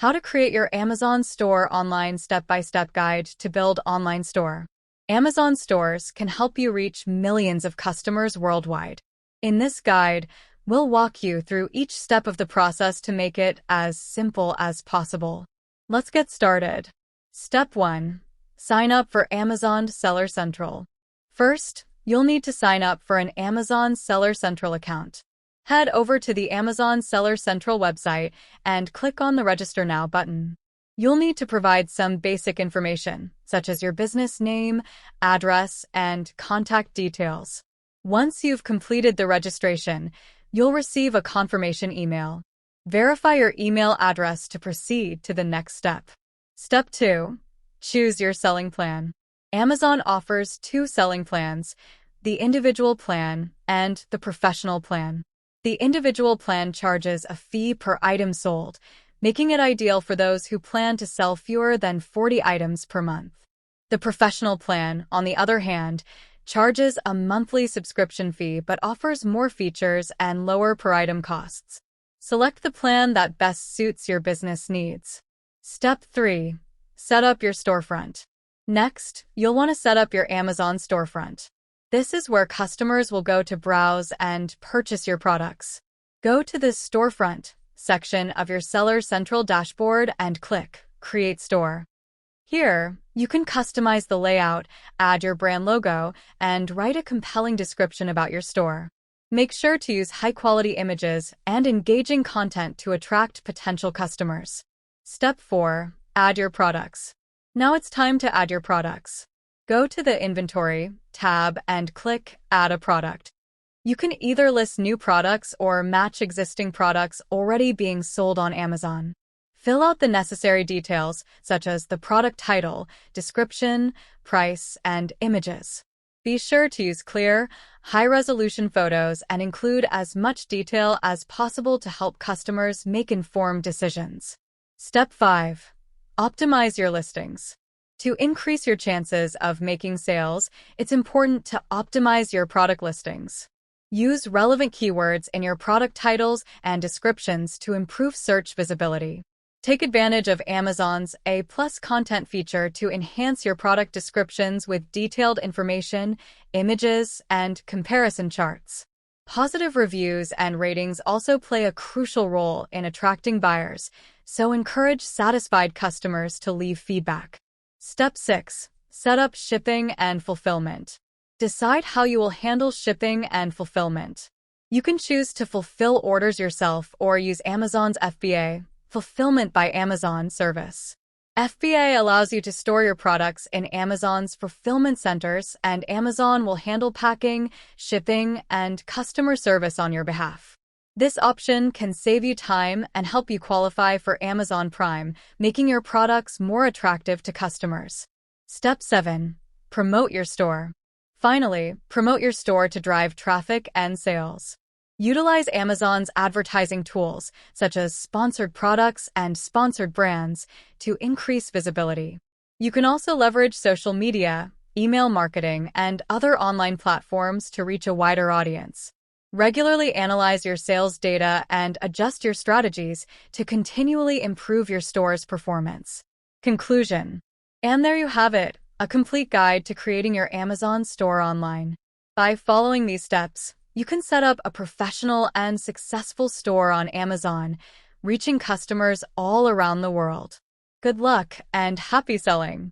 How to create your Amazon store online step-by-step guide to build online store. Amazon stores can help you reach millions of customers worldwide. In this guide, we'll walk you through each step of the process to make it as simple as possible. Let's get started. Step 1. Sign up for Amazon Seller Central. First, you'll need to sign up for an Amazon Seller Central account. Head over to the Amazon Seller Central website and click on the Register Now button. You'll need to provide some basic information, such as your business name, address, and contact details. Once you've completed the registration, you'll receive a confirmation email. Verify your email address to proceed to the next step. Step 2. Choose your selling plan. Amazon offers 2 selling plans, the individual plan and the professional plan. The individual plan charges a fee per item sold, making it ideal for those who plan to sell fewer than 40 items per month. The professional plan, on the other hand, charges a monthly subscription fee but offers more features and lower per item costs. Select the plan that best suits your business needs. Step 3. Set up your storefront. Next, you'll want to set up your Amazon storefront. This is where customers will go to browse and purchase your products. Go to the Storefront section of your Seller Central dashboard and click Create Store. Here, you can customize the layout, add your brand logo, and write a compelling description about your store. Make sure to use high-quality images and engaging content to attract potential customers. Step 4. Add your products. Now it's time to add your products. Go to the Inventory tab and click Add a Product. You can either list new products or match existing products already being sold on Amazon. Fill out the necessary details, such as the product title, description, price, and images. Be sure to use clear, high-resolution photos and include as much detail as possible to help customers make informed decisions. Step 5. Optimize your listings. To increase your chances of making sales, it's important to optimize your product listings. Use relevant keywords in your product titles and descriptions to improve search visibility. Take advantage of Amazon's A+ content feature to enhance your product descriptions with detailed information, images, and comparison charts. Positive reviews and ratings also play a crucial role in attracting buyers, so encourage satisfied customers to leave feedback. Step 6. Set up shipping and fulfillment. Decide how you will handle shipping and fulfillment. You can choose to fulfill orders yourself or use Amazon's FBA, Fulfillment by Amazon service. FBA allows you to store your products in Amazon's fulfillment centers, and Amazon will handle packing, shipping, and customer service on your behalf. This option can save you time and help you qualify for Amazon Prime, making your products more attractive to customers. Step 7. Promote your store. Finally, promote your store to drive traffic and sales. Utilize Amazon's advertising tools, such as sponsored products and sponsored brands, to increase visibility. You can also leverage social media, email marketing, and other online platforms to reach a wider audience. Regularly analyze your sales data and adjust your strategies to continually improve your store's performance. Conclusion. And there you have it, a complete guide to creating your Amazon store online. By following these steps, you can set up a professional and successful store on Amazon, reaching customers all around the world. Good luck and happy selling!